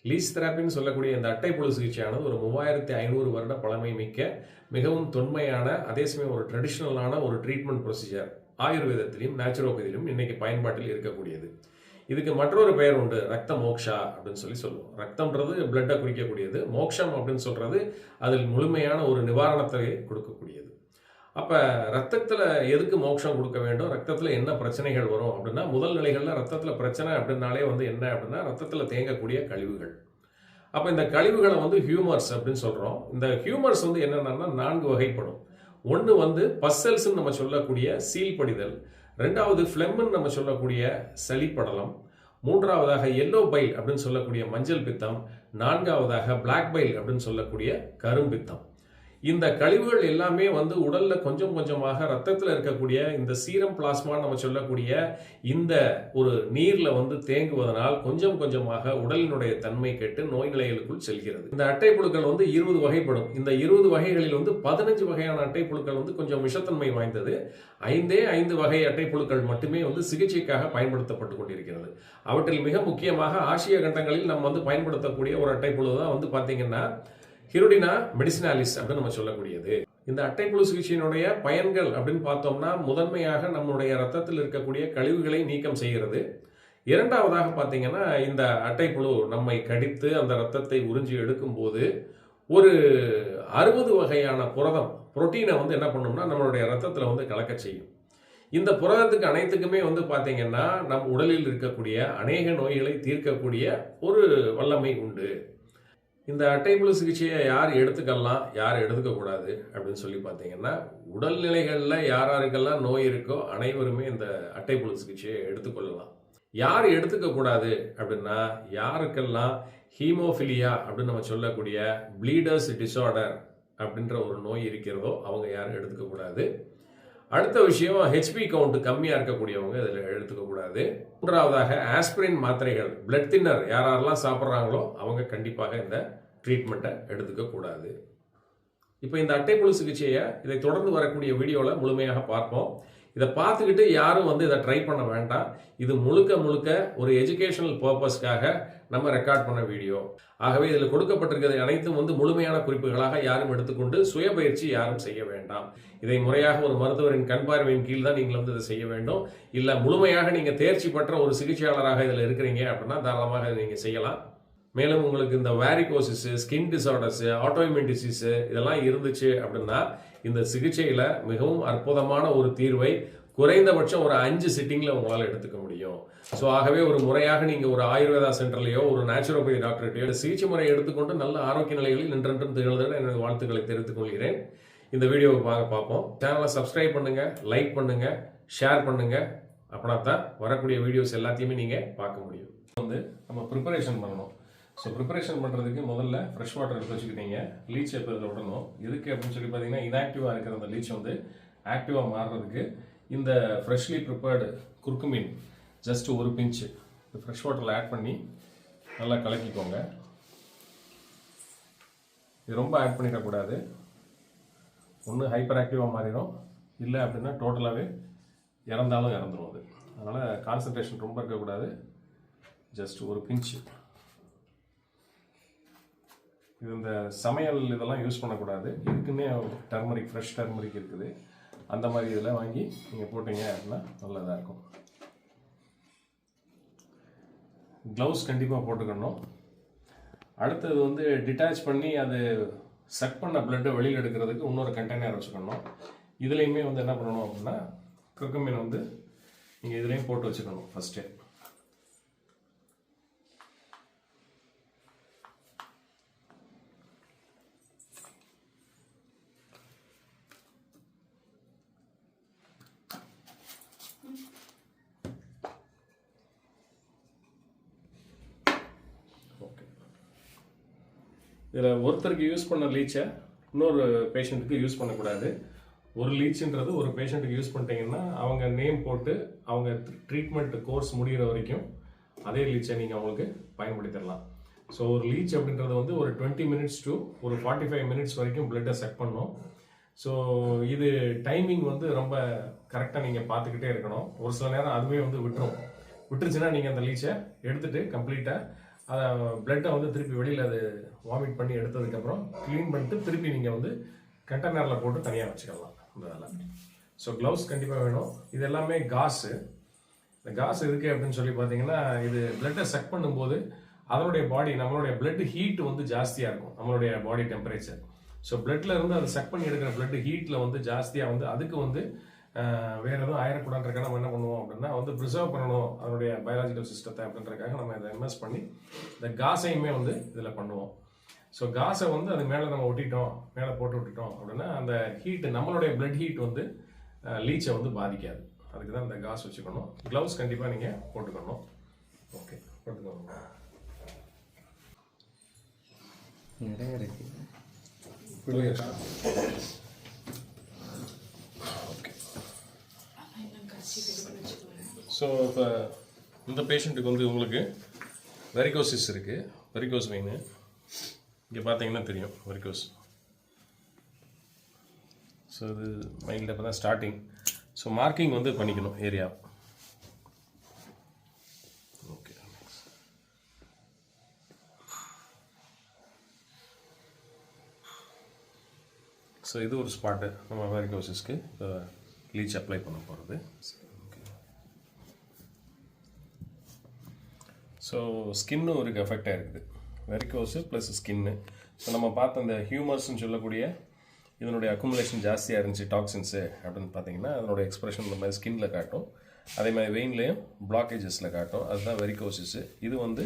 Lease தெரப்பின்னு சொல்லக்கூடிய இந்த அட்டைப்புழு சிகிச்சையானது ஒரு 3500 வருட பழமை மிக்க மிகவும் தொன்மையான அதே சமயம் ஒரு ட்ரெடிஷ்னலான ஒரு ட்ரீட்மெண்ட் ப்ரொசீஜர் ஆயுர்வேதத்திலையும் நேச்சுரோபதியிலும் இன்னைக்கு பயன்பாட்டில் இருக்கக்கூடியது. இதுக்கு மற்றொரு பெயர் உண்டு, ரத்த மோக்ஷா அப்படின்னு சொல்லுவோம். ரத்தம்ன்றது பிளட்டை குறிக்கக்கூடியது, மோக்ஷம் அப்படின்னு சொல்றது அதில் முழுமையான ஒரு நிவாரணத்தை கொடுக்கக்கூடியது. அப்ப ரத்தத்துல எதுக்கு மோட்சம் கொடுக்க வேண்டும், ரத்தத்துல என்ன பிரச்சனைகள் வரும் அப்படின்னா, முதல் நிலைகள்ல ரத்தத்துல பிரச்சனை அப்படின்னாலே என்ன அப்படின்னா ரத்தத்துல தேங்கக்கூடிய கழிவுகள். அப்ப இந்த கழிவுகளை ஹியூமர்ஸ் அப்படின்னு சொல்றோம். இந்த ஹியூமர்ஸ் என்னன்னா 4 வகைப்படும். ஒன்று பஸ்ஸல்ஸ் நம்ம சொல்லக்கூடிய சீல் படிதல், ரெண்டாவது ஃபிளெம்னு நம்ம சொல்லக்கூடிய சளிப்படலம், மூன்றாவதாக எல்லோ பைல் அப்படின்னு சொல்லக்கூடிய மஞ்சள் பித்தம், நான்காவதாக பிளாக் பைல் அப்படின்னு சொல்லக்கூடிய கரும்பித்தம். இந்த கழிவுகள் எல்லாமே உடல்ல கொஞ்சம் கொஞ்சமாக ரத்தத்தில் இருக்கக்கூடிய இந்த சீரம் பிளாஸ்மா நம்ம சொல்லக்கூடிய இந்த ஒரு நீர்ல தேங்குவதனால் கொஞ்சம் கொஞ்சமாக உடலினுடைய தன்மை கெட்டு நோய் நிலைகளுக்குள் செல்கிறது. இந்த அட்டைப்புழுக்கள் 20 வகைப்படும். இந்த 20 வகைகளில் 15 வகையான அட்டைப்புழுக்கள் கொஞ்சம் விஷத்தன்மை வாய்ந்தது. 5 வகை அட்டைப்புழுக்கள் மட்டுமே சிகிச்சைக்காக பயன்படுத்தப்பட்டு கொண்டிருக்கிறது. அவற்றில் மிக முக்கியமாக ஆசிய கண்டங்களில் நம்ம பயன்படுத்தக்கூடிய ஒரு அட்டைப்புழு தான் பாத்தீங்கன்னா ஹிருடினா மெடிசினாலிஸ் அப்படின்னு நம்ம சொல்லக்கூடியது. இந்த அட்டைப்புழு சிகிச்சையினுடைய பயன்கள் அப்படின்னு பார்த்தோம்னா, முதன்மையாக நம்முடைய ரத்தத்தில் இருக்கக்கூடிய கழிவுகளை நீக்கம் செய்கிறது. இரண்டாவதாக பார்த்தீங்கன்னா, இந்த அட்டைப்புழு நம்மை கடித்து அந்த ரத்தத்தை உறிஞ்சி எடுக்கும் போது ஒரு 60 வகையான புரோட்டீனை என்ன பண்ணும்னா நம்மளுடைய ரத்தத்தில் கலக்க செய்யும். இந்த புரதத்துக்கு அனைத்துக்குமே பார்த்தீங்கன்னா நம் உடலில் இருக்கக்கூடிய அநேக நோய்களை தீர்க்கக்கூடிய ஒரு வல்லமை உண்டு. இந்த அட்டைப்புழு சிகிச்சையை யார் எடுத்துக்கலாம், யார் எடுத்துக்கக்கூடாது அப்படின்னு சொல்லி பார்த்தீங்கன்னா, உடல்நிலைகளில் யாருக்கெல்லாம் நோய் இருக்கோ அனைவருமே இந்த அட்டைப்புழு சிகிச்சையை எடுத்துக்கொள்ளலாம். யார் எடுத்துக்கக்கூடாது அப்படின்னா, யாருக்கெல்லாம் ஹீமோஃபிலியா அப்படின்னு நம்ம சொல்லக்கூடிய ப்ளீடர்ஸ் டிஸார்டர் அப்படின்ற ஒரு நோய் இருக்கிறதோ அவங்க யாரும் எடுத்துக்கக்கூடாது. அடுத்த விஷயம், ஹெச்பி கவுண்ட் கம்மியாக இருக்கக்கூடியவங்க இதில் எடுத்துக்கக்கூடாது. மூன்றாவதாக ஆஸ்பிரின் மாத்திரைகள், பிளட் தின்னர் யாரெல்லாம் சாப்பிட்றாங்களோ அவங்க கண்டிப்பாக இந்த ட்ரீட்மெண்ட்டை எடுத்துக்கக்கூடாது. இப்போ இந்த அட்டைப்புழு சிகிச்சையை இதை தொடர்ந்து வரக்கூடிய வீடியோவில் முழுமையாக பார்ப்போம். இதை பார்த்துக்கிட்டு யாரும் இதை ட்ரை பண்ண வேண்டாம். இது முழுக்க ஒரு எஜுகேஷனல் பர்பஸ்க்காக நம்ம ரெக்கார்ட் பண்ண வீடியோ. ஆகவே இதில் கொடுக்கப்பட்டிருக்கிறது அனைத்தும் முழுமையான குறிப்புகளாக யாரும் எடுத்துக்கொண்டு சுய பயிற்சி யாரும் செய்ய வேண்டாம். இதை முறையாக ஒரு மருத்துவரின் கண் பார்வையின் கீழ் தான் நீங்கள் இதை செய்ய வேண்டும். இல்லை முழுமையாக நீங்கள் தேர்ச்சி பெற்ற ஒரு சிகிச்சையாளராக இதில் இருக்கிறீங்க அப்படின்னா தாராளமாக இதை நீங்கள் செய்யலாம். மேலும் உங்களுக்கு இந்த வேரிகோசிஸ், ஸ்கின் டிசார்டர்ஸ், ஆட்டோஇம்யூன் டிசீஸ் இதெல்லாம் இருந்துச்சு அப்படின்னா இந்த சிகிச்சையில மிகவும் அற்புதமான ஒரு தீர்வை குறைந்தபட்சம் ஒரு 5 சிட்டிங்ல உங்களால் எடுத்துக்க முடியும். ஸோ ஆகவே ஒரு முறையாக நீங்க ஒரு ஆயுர்வேதா சென்டர்லையோ ஒரு நேச்சுரோபதி டாக்டர்கிட்டயோ சிகிச்சை முறையை எடுத்துக்கொண்டு நல்ல ஆரோக்கிய நிலைகளில் நின்றென்றும் திகழ்ந்தது எனது வாழ்த்துக்களை தெரிவித்துக் கொள்கிறேன். இந்த வீடியோவை பார்ப்போம். சேனலை சப்ஸ்கிரைப் பண்ணுங்க, லைக் பண்ணுங்க, ஷேர் பண்ணுங்க. அப்படின்னா தான் வரக்கூடிய வீடியோஸ் எல்லாத்தையுமே நீங்க பார்க்க முடியும். நம்ம ப்ரிப்பரேஷன் பண்ணணும். ஸோ ப்ரிப்பரேஷன் பண்ணுறதுக்கு முதல்ல ஃப்ரெஷ் வாட்டர் எடுத்து வச்சுக்கிட்டீங்க. லீச் எப்போ இதில் விடணும். எதுக்கு அப்படின்னு சொல்லி பார்த்தீங்கன்னா, இன்ஆக்டிவாக இருக்கிற அந்த லீச் ஆக்டிவாக மாறுறதுக்கு இந்த ஃப்ரெஷ்லி ப்ரிப்பேர்டு குர்குமின் ஜஸ்ட் ஒரு பிஞ்சு ஃப்ரெஷ் வாட்டரில் ஆட் பண்ணி நல்லா கலக்கிக்கோங்க. இது ரொம்ப ஆட் பண்ணிடக்கூடாது. ஒன்று ஹைப்பர் ஆக்டிவாக மாறிடும், இல்லை அப்படின்னா டோட்டலாகவே இறந்தாலும் இறந்துடும் அது. அதனால் கான்சன்ட்ரேஷன் ரொம்ப இருக்கக்கூடாது. ஜஸ்ட் ஒரு பிஞ்சு. இது இந்த சமையல் இதெல்லாம் யூஸ் பண்ணக்கூடாது. இதுக்குன்னே டர்மரிக், ஃப்ரெஷ் டர்மரிக் இருக்குது. அந்த மாதிரி இதெல்லாம் வாங்கி நீங்கள் போட்டீங்க அப்படின்னா நல்லதாக இருக்கும். க்ளவுஸ் கண்டிப்பாக போட்டுக்கணும். அடுத்தது டிட்டாச் பண்ணி அது சக் பண்ண பிளட்டை வெளியில் எடுக்கிறதுக்கு இன்னொரு கண்டெய்னர் வச்சுக்கணும். இதுலேயுமே என்ன பண்ணணும் அப்படின்னா குர்குமின் நீங்கள் இதுலேயும் போட்டு வச்சுக்கணும் ஃபஸ்ட்டே. இதில் ஒருத்தருக்கு யூஸ் பண்ண லீச்சை இன்னொரு பேஷண்ட்டுக்கு யூஸ் பண்ணக்கூடாது. ஒரு லீச்சுன்றது ஒரு பேஷண்ட்டுக்கு யூஸ் பண்ணிட்டீங்கன்னா அவங்க நேம் போட்டு அவங்க ட்ரீட்மெண்ட் கோர்ஸ் முடிகிற வரைக்கும் அதே லீச்சை நீங்கள் அவங்களுக்கு பயன்படுத்திடலாம். ஸோ ஒரு லீச் அப்படின்றது ஒரு 20 மினிட்ஸ் டு ஒரு 45 மினிட்ஸ் வரைக்கும் பிளட்டை செக் பண்ணும். ஸோ இது டைமிங் ரொம்ப கரெக்டாக நீங்கள் பார்த்துக்கிட்டே இருக்கணும். ஒரு சில நேரம் அதுவே விட்டுருச்சுன்னா நீங்கள் அந்த லீச்சை எடுத்துகிட்டு கம்ப்ளீட்டாக அதை பிளட்டை வந்து திருப்பி வெளியில் அது வாமிட் பண்ணி எடுத்ததுக்கப்புறம் க்ளீன் பண்ணிட்டு திருப்பி நீங்கள் வந்து கண்டெய்னரில் போட்டு தனியாக வச்சுக்கலாம் இந்த வேலை. ஸோ க்ளவுஸ் கண்டிப்பாக வேணும். இது எல்லாமே காசு. இந்த காசு இருக்குது அப்படின்னு சொல்லி பார்த்தீங்கன்னா, இது பிளட்டை செக் பண்ணும்போது அதனுடைய பாடி, நம்மளுடைய பிளட் ஹீட் வந்து ஜாஸ்தியாக இருக்கும், நம்மளுடைய பாடி டெம்பரேச்சர். ஸோ பிளட்ல இருந்து அதை செக் பண்ணி எடுக்கிற பிளட் ஹீட்டில் வந்து ஜாஸ்தியாக வந்து அதுக்கு வந்து வேறு எதுவும் ஆயிடக்கூடாதுன்றக்காக நம்ம என்ன பண்ணுவோம் அப்படின்னா வந்து ப்ரிசர்வ் பண்ணணும் அதனுடைய பயாலஜிக்கல் சிஸ்டத்தை அப்படின்றக்காக நம்ம இதை இன்வெஸ்ட் பண்ணி இந்த காசையுமே வந்து இதில் பண்ணுவோம். ஸோ காசை வந்து அது மேலே நம்ம ஒட்டிட்டோம், மேலே போட்டு விட்டுட்டோம் அப்படின்னா அந்த ஹீட்டு, நம்மளுடைய பிளட் ஹீட் வந்து லீச்சை வந்து பாதிக்காது. அதுக்கு தான் இந்த காசு வச்சுக்கணும். க்ளவுஸ் கண்டிப்பாக நீங்கள் போட்டுக்கணும். ஓகே, போட்டுக்கோங்க. நிறைய இருக்கு. ஸோ இப்போ இந்த பேஷண்ட்டுக்கு வந்து உங்களுக்கு வெரிகோசிஸ் இருக்குது, வெரிகோஸ் வெயின். இங்கே பார்த்தீங்கன்னா தெரியும் வெரிகோஸ். ஸோ இது மைண்டில் இப்போ தான் ஸ்டார்டிங். ஸோ மார்க்கிங் வந்து பண்ணிக்கணும் ஏரியா. ஓகே, ஸோ இது ஒரு ஸ்பாட்டு நம்ம வெரிகோசிஸ்க்கு இப்போ லீச் அப்ளை பண்ண போகிறது. ஸோ ஸ்கின்னும் ஒரு எஃபெக்ட் ஆகிருக்குது, வெரிகோஸு ப்ளஸ் ஸ்கின்னு. ஸோ நம்ம பார்த்த அந்த ஹியூமர்ஸ்ன்னு சொல்லக்கூடிய இதனுடைய அக்குமுலேஷன் ஜாஸ்தியாக இருந்துச்சு டாக்ஸின்ஸு அப்படின்னு பார்த்தீங்கன்னா அதனுடைய எக்ஸ்பிரஷன் இந்த மாதிரி ஸ்கின்னில் காட்டும். அதே மாதிரி வெயின்லேயும் பிளாக்கேஜஸில் காட்டும். அதுதான் வெரிகோசிஸு. இது வந்து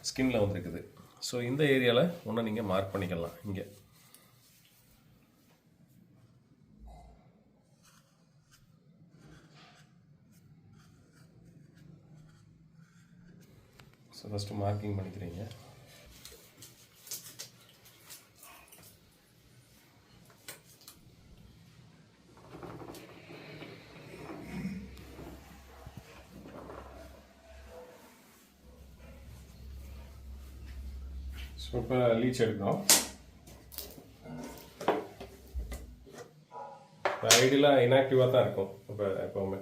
ஸ்கின்னில் வந்துருக்குது. ஸோ இந்த ஏரியாவில் ஒன்று நீங்கள் மார்க் பண்ணிக்கலாம். இங்கே ஸோ ஃபஸ்ட்டு மார்க்கிங் பண்ணிக்கிறீங்க. ஸோ இப்போ லீச் எடுக்கிறோம். இப்போ ஐடியலாக இன்ஆக்டிவாக தான் இருக்கும் இப்போ எப்போவுமே.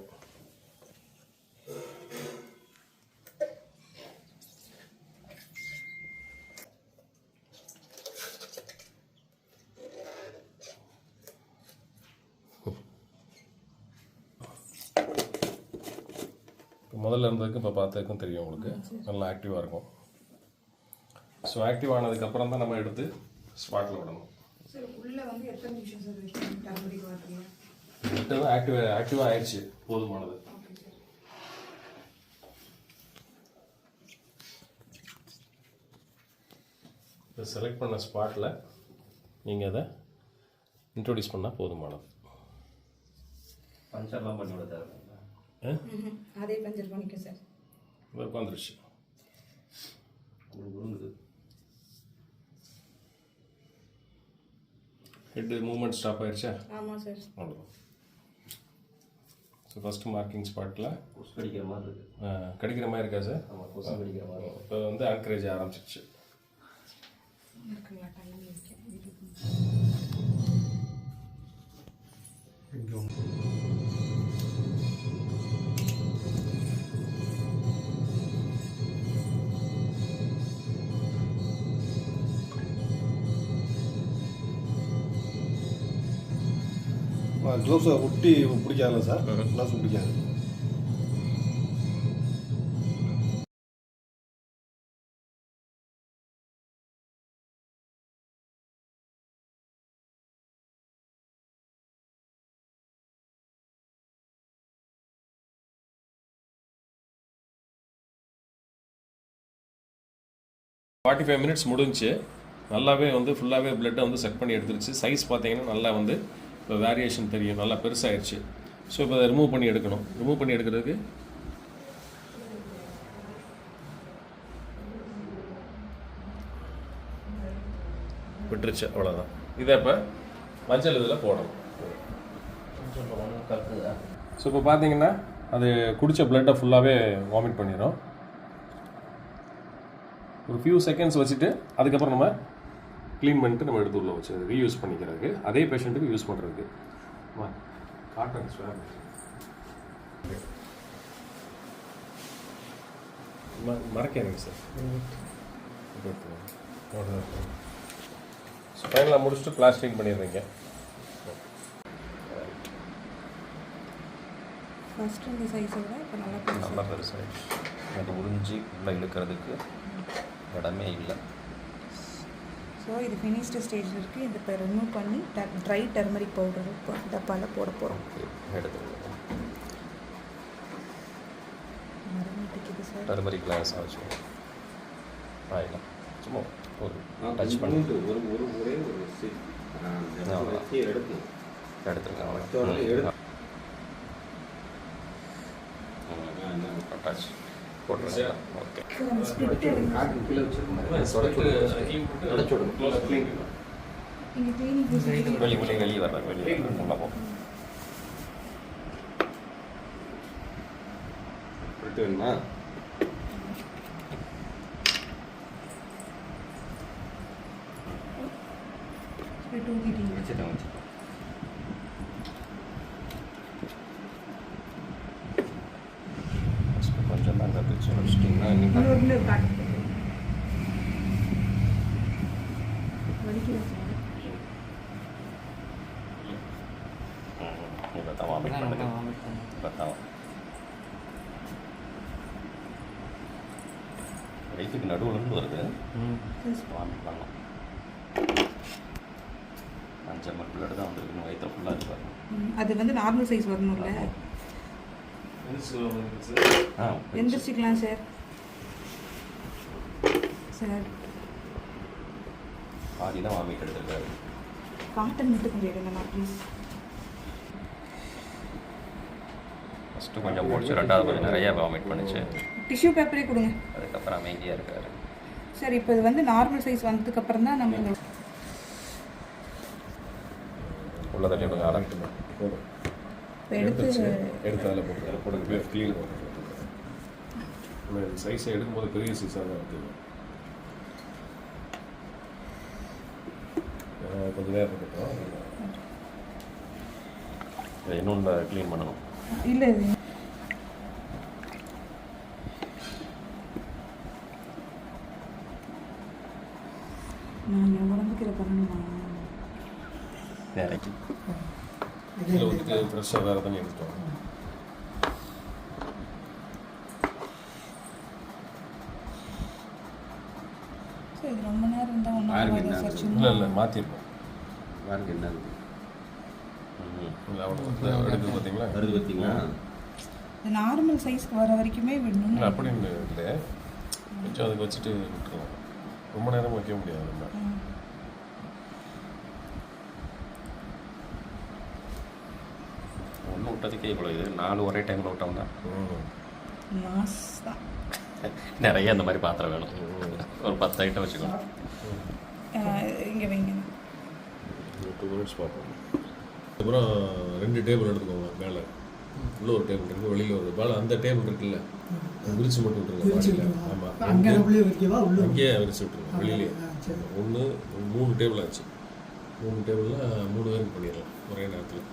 முதல்ல இருந்ததுக்கு இப்போ பார்த்ததுக்கும் தெரியும் உங்களுக்கு, நல்லா ஆக்டிவாக இருக்கும். ஸோ ஆக்டிவ் ஆனதுக்கப்புறம் தான் நம்ம எடுத்து ஸ்பாட்டில் விடணும். விட்டு தான் ஆக்டிவாக ஆயிடுச்சு, போதுமானது. இப்போ செலக்ட் பண்ண ஸ்பாட்டில் நீங்கள் அதை இன்ட்ரோடியூஸ் பண்ணால் போதுமானது. பஞ்சர்லாம் பண்ணி விட தேவை. அதே பஞ்சர் பண்ணிக்க சார். உட்காந்துருச்சு. உருங்குது. ஹெட் மூவ்மெண்ட் ஸ்டாப் ஆயிடுச்சா? ஆமாம் சார். அவ்வளோதான். ஸோ ஃபஸ்ட்டு மார்க்கிங் ஸ்பாட்டில் கொசு கடிக்கிற மாதிரி இருக்குது. கடிக்கிற மாதிரி இருக்கா சார்? ஆமாம், கொசு கடிக்கிற மாதிரி. இப்போ வந்து ஆன்கரேஜ் ஆரம்பிச்சிருச்சு. க்ளவுஸை ஒட்டி பிடிக்காதுல்ல சார்? க்ளவுஸ் பிடிக்காது. ஃபார்ட்டி 45 மினிட்ஸ் முடிஞ்சு நல்லாவே வந்து ஃபுல்லாகவே பிளட்டை வந்து செக் பண்ணி எடுத்துருச்சு. சைஸ் பார்த்தீங்கன்னா நல்லா வந்து இப்போ வேரியேஷன் தெரியும், நல்லா பெருசாகிடுச்சு. ஸோ இப்போ அதை ரிமூவ் பண்ணி எடுக்கணும். ரிமூவ் பண்ணி எடுக்கிறதுக்கு விட்டுருச்சு, அவ்வளோதான். இதை இப்போ மஞ்சள் இதில் போடணும். ஸோ இப்போ பார்த்தீங்கன்னா அது குடித்த பிளட்டை ஃபுல்லாகவே வாமிட் பண்ணிடும். ஒரு ஃபியூ செகண்ட்ஸ் வச்சுட்டு அதுக்கப்புறம் நம்ம க்ளீன் பண்ணிட்டு நம்ம எடுத்து உள்ள வச்சு ரீயூஸ் பண்ணிக்கிறதுக்கு, அதே பேஷண்ட்டுக்கு யூஸ் பண்ணுறதுக்கு. காட்டன் ஸ்வாப் மறக்காதீங்க சார். ஃபைனலாக முடிச்சுட்டு பிளாஸ்டிக் பண்ணிடுறீங்க. ஃபர்ஸ்ட் இந்த சைஸை விட இப்போ நல்லா நல்லா பெருசாகிடுச்சு. அது உறிஞ்சி உள்ளே இழுக்கிறதுக்கு இடமே இல்லை. ஸோ இது ஃபினிஷ்டு ஸ்டேஜில் இருக்குது. இது இப்போ ரிமூவ் பண்ணி ட்ரை டர்மரிக் பவுடர் இப்போ டப்பாவில் போட போகிறோம். எடுத்துக்கலாம். மரமட்டிக்குது சார். டர்மரிக் கிளாஸாக வச்சு ஆயிடும். சும்மா ஒரு டச் பண்ணி எடுத்துருங்க. டச் போட்டுருங்க. ஓகே. சார் அந்த ஸ்பிரிட் எடுங்க. இங்கே க்ளீனிங் வெளியே வர்ற வெளியே நல்லா போகும். வேணுமா? ஸ்பிரிட் ஊற்றிட்டீங்க. வச்சுட்டேன். கொஞ்சம் தான் கற்றுச்சு வச்சுட்டிங்கன்னா இன்னொரு காட்டு வலிக்கிறேன் சார். இப்போ தான் வாமிட் பண்ணுது. இப்போ தான் வயிற்றுக்கு நடுவுலேருந்து வருது. வாமிட் பண்ணலாம். 5 ml பிளட் தான் வந்துருக்கு. வயிற்று ஃபுல்லாக இருப்பாரு. அது வந்து நார்மல் சைஸ் வரணும்ல. எந்திரிச்சிக்கலாம் சார். சார் பாதி தான் வாமிட் எடுத்துருக்காரு. காட்டன் மட்டும் கொஞ்சம் எடுங்கண்ணா ப்ளீஸ். ஃபஸ்ட்டு கொஞ்சம் போச்சு, 2வது கொஞ்சம் நிறையா வாமிட் பண்ணிச்சு. டிஷ்யூ பேப்பரே கொடுங்க. அதுக்கப்புறம் அமைதியாக இருக்காரு. சார் இப்போ இது வந்து நார்மல் சைஸ் வந்ததுக்கப்புறம் தான் நம்ம இந்த உள்ள தள்ளி விடுங்க. ஆரம்பிட்டு எடுத்து அதில் போட்டு க்ளீன் சைஸை எடுக்கும்போது பெரிய சைஸாக தான் இருக்குது. கொஞ்சம் நேரம் இருக்கட்டும். இன்னொன்று க்ளீன் பண்ணணும். இல்லை இது நான் என் உடம்புக்கு இதை பண்ணணுமா? வேலைக்கு இதில் ஊற்றிட்டு ஃப்ரெஷ்ஷாக வேறு தண்ணி எடுத்துட்டோம். சரி இது ரொம்ப நேரம் இருந்தால் ஒன்றும் சார். இல்லை இல்லை மாற்றிருக்கோம். யாருக்கு என்ன எடுக்குது பார்த்தீங்களா? வருது பார்த்தீங்களா? இது நார்மல் சைஸ்க்கு வர வரைக்குமே விடணும். இல்லை அப்படின்னு இல்லை, கொஞ்சம் அதுக்கு வச்சுட்டு விட்டுருவோம். ரொம்ப நேரம் வைக்க முடியாது நம்ம. ஒன்று விட்டதுக்கே இவ்வளோ இது 4 ஒரே டைமில் விட்டோம்னா மாஸ் தான். நிறைய அந்த மாதிரி பாத்திரம் வேணும். ஒரு 10 ஐட்டம் வச்சுக்கணும். இங்கே வைங்க. 2 minutes பார்ப்போம். அப்புறம் 2 டேபிள் எடுத்துக்கோங்க. மேலே உள்ள ஒரு டேபிள் இருக்குது, வெளியில் ஒரு மேலே அந்த டேபிள் இருக்குல்ல, விரிச்சு மட்டும் விட்டுருங்க. ஆமாம், அங்கேயே விரிச்சு விட்டுருங்க வெளியிலே. 3 டேபிள் ஆச்சு. 3 டேபிளில் 3 பேருக்கு பண்ணிடலாம் ஒரே நேரத்தில்.